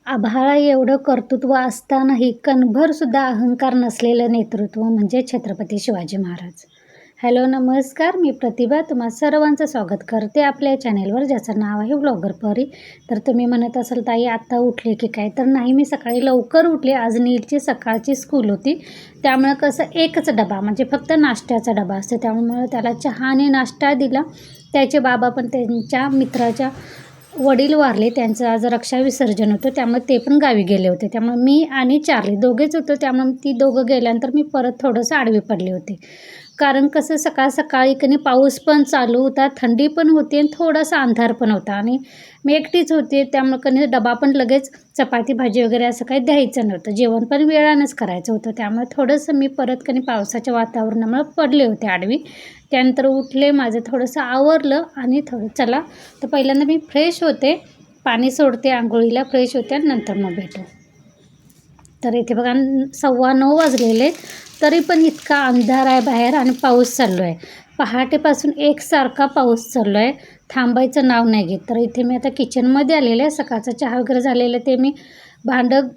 आभाळा एवढं कर्तृत्व असतानाही कणभरसुद्धा अहंकार नसलेलं नेतृत्व म्हणजे छत्रपती शिवाजी महाराज. हॅलो नमस्कार, मी प्रतिभा तुम्हा सर्वांचं स्वागत करते आपल्या चॅनेलवर, ज्याचं नाव आहे व्लॉगर परी. तर तुम्ही म्हणत असाल ताई आत्ता उठले की काय, तर नाही, मी सकाळी लवकर उठले. आज नीटची सकाळची स्कूल होती, त्यामुळे कसं एकच डबा म्हणजे फक्त नाश्त्याचा डबा असतो, त्यामुळे त्याला चहा आणि नाश्ता दिला. त्याचे बाबा पण त्यांच्या मित्राच्या वडील वारले, त्यांचं आज रक्षा विसर्जन होतं, त्यामुळे ते पण गावी गेले होते. त्यामुळे मी आणि चार्ली दोघेच होतो. त्यामुळे ती दोघं गेल्यानंतर मी परत थोडंसं आडवी पडले होते. कारण कसं सकाळ सकाळी कधी पाऊस पण चालू होता, थंडी पण होती आणि थोडासा अंधार पण होता आणि मी एकटीच होते. त्यामुळे कधी डबा पण लगेच चपाती भाजी वगैरे असं काही द्यायचं नव्हतं, जेवण पण वेळानंच करायचं होतं. त्यामुळे थोडंसं मी परत कधी पावसाच्या वातावरणामुळे पडले होते आडवी. त्यानंतर उठले, माझं थोडंसं आवरलं आणि चला तर पहिल्यांदा मी फ्रेश होते, पाणी सोडते आंघोळीला, फ्रेश होते आणि नंतर मग भेटू. तर इथे बघा 9:15 वाजलेले, तरी पण इतका अंधार आहे बाहेर आणि पाऊस चालू आहे. पहाटेपासून एकसारखा पाऊस चालू आहे, थांबायचं नाव नाही घेत. तर इथे मी आता किचनमध्ये आलेले आहे. सकाळचा चहा वगैरे झालेलं, ते मी भांडं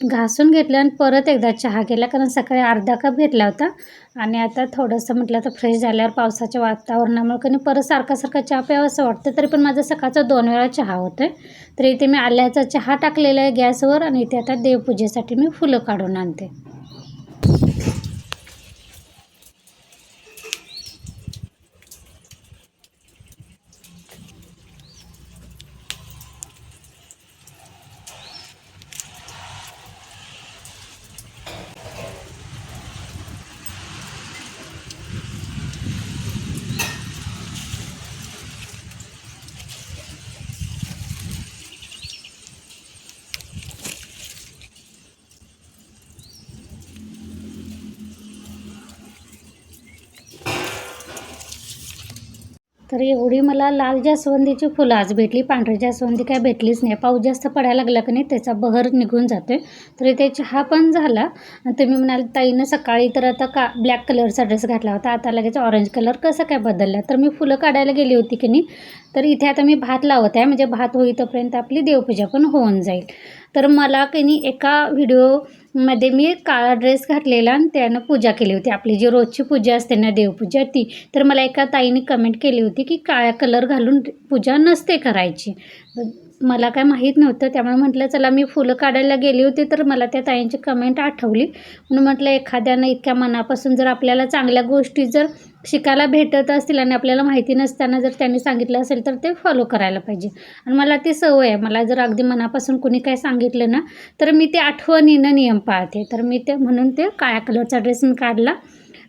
घासून घेतलं आणि परत एकदा चहा केला, कारण सकाळी अर्धा कप घेतला होता. आणि आता थोडंसं म्हटलं तर फ्रेश झाल्यावर पावसाच्या वातावरणामुळे कधी परत सारखा चहा प्यावं असं वाटतं. तरी पण माझा सकाळचा 2 वेळा चहा होतो आहे. तर इथे मी आल्याचा चहा टाकलेला आहे गॅसवर आणि इथे आता देवपूजेसाठी मी फुलं काढून आणते. तर एवढी मला लाल जास्वंदीची फुलं आज भेटली, पांढरी जास्वंदी काय भेटलीच नाही. पाऊस जास्त पडायला लागला की नाही त्याचा बहर निघून जातो. तर इथे चहा पण झाला. आणि तुम्ही म्हणाल ताईनं सकाळी तर आता ब्लॅक कलरचा ड्रेस घातला होता, आता लगेच ऑरेंज कलर कसं काय बदलला. तर मी फुलं काढायला गेली होती की नाही, तर इथे आता मी भात लावत आहे, म्हणजे भात होईतोपर्यंत आपली देवपूजा पण होऊन जाईल. तर मला की नाही एका व्हिडिओमध्ये मी काळा ड्रेस घातलेला आणि त्यानं पूजा केली होती, आपली जी रोजची पूजा असते ना देवपूजा ती. तर मला एका ताईने कमेंट केली होती की काळ्या कलर घालून पूजा नसते करायची. मला काय माहीत नव्हतं, त्यामुळे म्हटलं चला मी फुलं काढायला गेली होती, तर मला त्या ताईंची कमेंट आठवली. म्हणून म्हटलं एखाद्यानं इतक्या मनापासून जर आपल्याला चांगल्या गोष्टी जर शिकायला भेटत असतील आणि आपल्याला माहिती नसताना जर त्यांनी सांगितलं असेल तर ते फॉलो करायला पाहिजे. आणि मला ती सवय आहे, मला जर अगदी मनापासून कुणी काय सांगितलं ना तर मी ते आठवणीनं नियम पाळते. तर मी ते म्हणून ते काळ्या कलरचा ड्रेस मी काढला,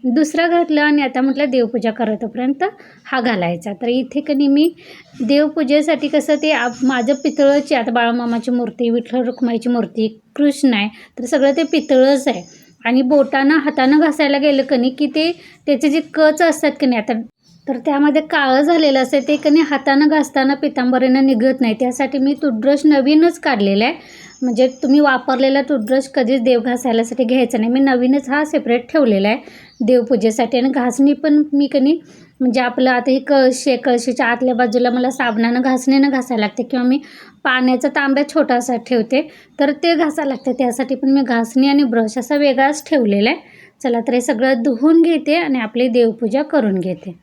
दुसरा घातला आणि आता म्हटलं देवपूजा करतोपर्यंत हा घालायचा. तर इथे कधी मी देवपूजेसाठी कसं ते माझं पितळाची, आता बाळूमामाची मूर्ती, विठ्ठल रुक्माईची मूर्ती, कृष्ण आहे, तर सगळं ते पितळच आहे. आणि बोटानं हातानं घासायला गेलं कणी की ते त्याचे जे कच असतात की नाही, आता तर त्यामध्ये काळं झालेलं असते, ते कणी हातानं घासताना पितांबरीनं निघत नाही. त्यासाठी मी टूथब्रश नवीनच काढलेला आहे, म्हणजे तुम्ही वापरलेला टूथब्रश कधीच देव घासायलासाठी घ्यायचा नाही. मी नवीनच हा सेपरेट ठेवलेला आहे देवपूजेसाठी. आणि घासणी पण मी कणी म्हणजे आपलं आता ही कळशी आहे, कळशीच्या आतल्या बाजूला मला साबणानं घासणीनं घासायला लागते, किंवा मी पाण्याचा तांब्या छोटासा ठेवते तर ते घासायला लागते. त्यासाठी पण मी घासणी आणि ब्रश असा वेगळाच ठेवलेला आहे. चला तर हे सगळं धुवून घेते आणि आपली देवपूजा करून घेते.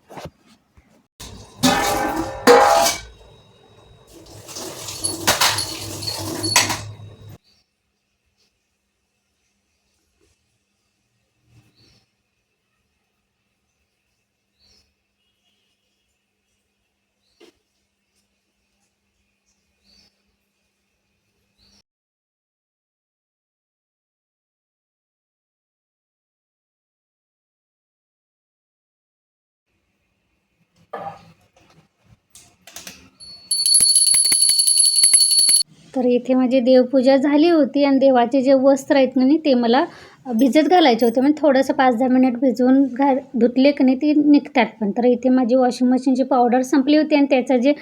तर इथे माझी देवपूजा झाली होती आणि देवाचे जे वस्त्र आहेत ना ते मला भिजत घालायचे होते. म्हणजे थोडंसं 5-10 मिनिट भिजवून धुतले की नाही ती निघतात पण. तर इथे माझी वॉशिंग मशीनची पावडर संपली होती आणि त्याचं जे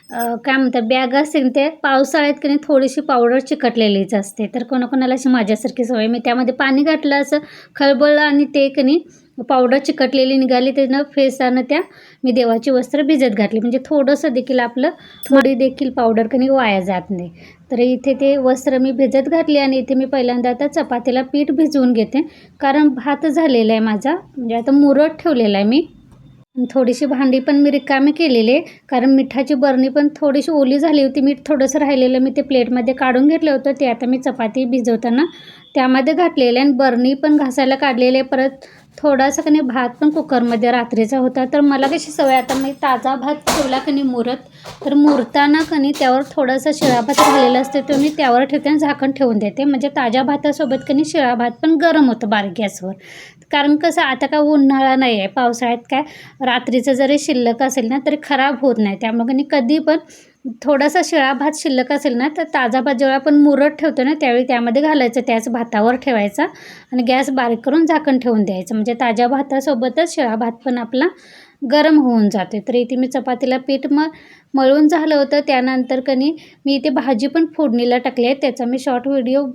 काय म्हणतात बॅग असते ते पावसाळ्यात की नाही थोडीशी पावडर चिकटलेलीच असते. तर कोणाकोणाला अशी माझ्यासारखी सवय, मी त्यामध्ये पाणी घातलं असं खळबळलं आणि ते की नाही पावडर चिकटलेली निघाली, त्यानं फेसानं त्या मी देवाची वस्त्र भिजत घातली, म्हणजे थोडंसं देखील आपलं थोडी देखील पावडर कधी वाया जात नाही. तर इथे ते वस्त्र मी भिजत घातले आणि इथे मी पहिल्यांदा आता चपातीला पीठ भिजवून घेते, कारण भात झालेला आहे माझा, म्हणजे आता मुरत ठेवलेला आहे मी. थोडीशी भांडी पण मी रिकामी केलेली आहे, कारण मिठाची बरणी पण थोडीशी ओली झाली होती. मीठ थोडंसं राहिलेलं मी ते प्लेटमध्ये काढून घेतलं होतं, ते आता मी चपाती भिजवताना त्यामध्ये घातलेलं आहे. आणि बरणी पण घासायला काढलेली आहे. परत थोडासा कणी भात पण कुकरमध्ये रात्रीचा होता, तर मला कशी सवय, आता मी ताजा भात ठेवला कणी मुरत, तर मुरताना कणी त्यावर थोडासा शिळा भात राहिलेला असते, तो मी त्यावर ठेवते आणि झाकण ठेवून देते, म्हणजे ताज्या भातासोबत कणी शिळा भात पण गरम होतं बारीक गॅसवर. कारण कसं आता काय उन्हाळा नाही आहे, पावसाळ्यात काय रात्रीचं जरी शिल्लक असेल ना तरी खराब होत नाही, त्यामुळे कणी कधी पण थोडासा शिळा भात शिल्लक असेल ना तर ताजा भात जेव्हा आपण मुरत ठेवतो ना त्यावेळी त्यामध्ये घालायचं, त्याच भातावर ठेवायचा आणि गॅस बारीक करून झाकण ठेवून द्यायचं, म्हणजे ताज्या भातासोबतच शिळा भात पण आपला गरम होऊन जाते. तर इथे मी चपातीला पीठ मळून झालं होतं. त्यानंतर कणी मी इथे भाजी पण फोडणीला टाकली आहे, त्याचा मी शॉर्ट व्हिडिओ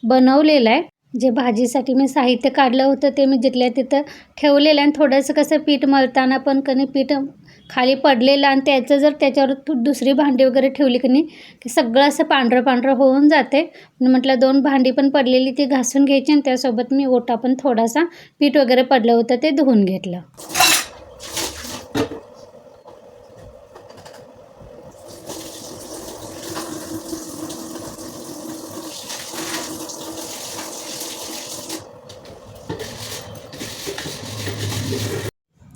बनवलेला आहे. जे भाजीसाठी मी साहित्य काढलं होतं ते मी जिथल्या तिथं ठेवलेलं आहे. आणि थोडंसं कसं पीठ मळताना पण कणी पीठ खाली पडलेलं आणि त्याचं जर त्याच्यावर दुसरी भांडी वगैरे ठेवली कणी की सगळं असं पांढरं पांढरं होऊन जाते. म्हटलं 2 भांडी पण पडलेली ती घासून घ्यायची आणि त्यासोबत मी ओटा पण थोडासा पीठ वगैरे पडलं होतं ते धुवून घेतलं.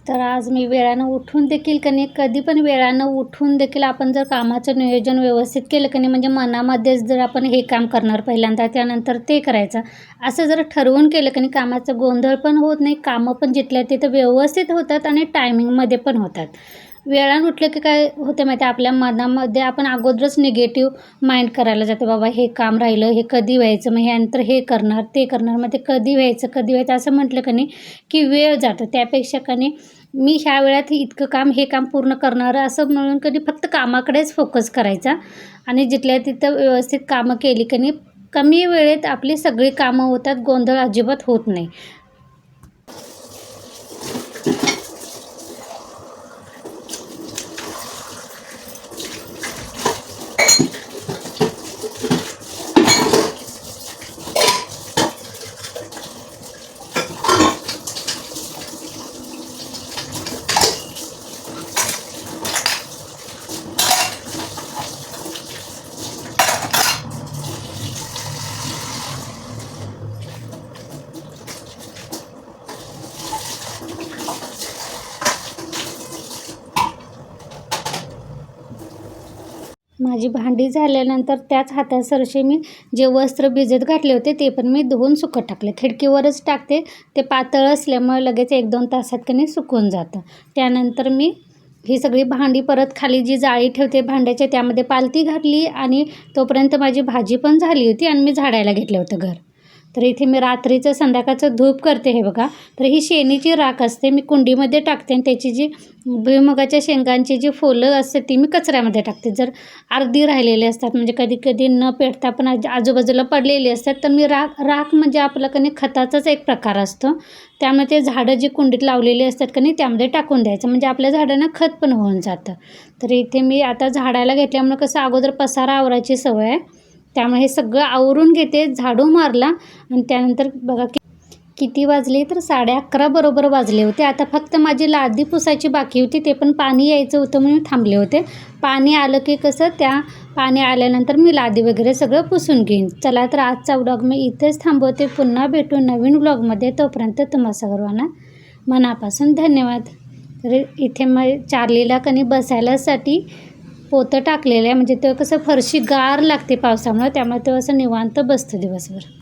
तर आज मी वेळानं उठून देखील कधी पण वेळानं उठून देखील आपण जर कामाचं नियोजन व्यवस्थित केलं म्हणजे मनामध्येच जर आपण हे काम करणार पहिल्यांदा त्यानंतर ते करायचं असं जर ठरवून केलं कामाचं गोंधळ पण होत नाही, कामं पण जिथल्या तिथं व्यवस्थित होतात आणि टायमिंगमध्ये पण होतात. वेळानं उठलं की काय होतं माहिती आहे, आपल्या मनामध्ये आपण अगोदरच निगेटिव्ह माइंड करायला जातो, बाबा हे काम राहिलं, हे कधी व्हायचं, मग ह्यानंतर हे करणार ते करणार, मग ते कधी व्हायचं असं म्हटलं की वेळ जातो. त्यापेक्षा मी ह्या वेळात इतकं काम हे काम पूर्ण करणारं असं म्हणून फक्त कामाकडेच फोकस करायचा आणि जिथल्या तिथं व्यवस्थित कामं केली कमी वेळेत आपली सगळी कामं होतात, गोंधळ अजिबात होत नाही. माझी भांडी झाल्यानंतर त्याच हातासरशी मी जे वस्त्र भिजत घातले होते ते पण मी धुवून सुकत टाकले. खिडकीवरच टाकते, ते पातळ असल्यामुळे लगेच 1-2 तासात सुकून जातं. त्यानंतर मी ही सगळी भांडी परत खाली जी जाळी ठेवते भांड्याच्या त्यामध्ये पालती घातली आणि तोपर्यंत माझी भाजी पण झाली होती आणि मी झाडायला घेतलं होतं घर. तर इथे मी रात्रीचं संध्याकाळचं धूप करते. हे बघा, तर ही शेणीची राख असते, मी कुंडीमध्ये टाकते आणि त्याची जी भुईमुगाच्या शेंगांची जी फुलं असते ती मी कचऱ्यामध्ये टाकते. जर अर्धी राहिलेली असतात म्हणजे कधी न पेटता पण आजूबाजूला पडलेली असतात, तर मी राख म्हणजे आपलं खताचाच एक प्रकार असतो, त्यामुळे ते झाडं जी कुंडीत लावलेली असतात त्यामध्ये टाकून द्यायचं, म्हणजे आपल्या झाडांना खत पण होऊन जातं. तर इथे मी आता झाडायला घेतल्यामुळे कसं अगोदर पसारा आवरायची सवय आहे, त्यामुळे हे सगळं आवरून घेते, झाडू मारला आणि त्यानंतर बघा किती वाजले, तर 11:30 बरोबर वाजले होते. आता फक्त माझी लादी पुसायची बाकी होती, ते पण पाणी यायचं होतं म्हणून थांबले होते. पाणी आलं की कसं त्या पाणी आल्यानंतर मी लादी वगैरे सगळं पुसून घेईन. चला तर आजचा व्लॉग मी इथेच थांबवते, पुन्हा भेटू नवीन व्लॉगमध्ये. तोपर्यंत तुम्हा सर्वांना मनापासून धन्यवाद. तर इथे मग चार्लीला बसायलासाठी पोतं टाकलेलं आहे, म्हणजे ते कसं फरशी गार लागते पावसामुळे, त्यामुळे तो असं निवांत बसतो दिवसभर.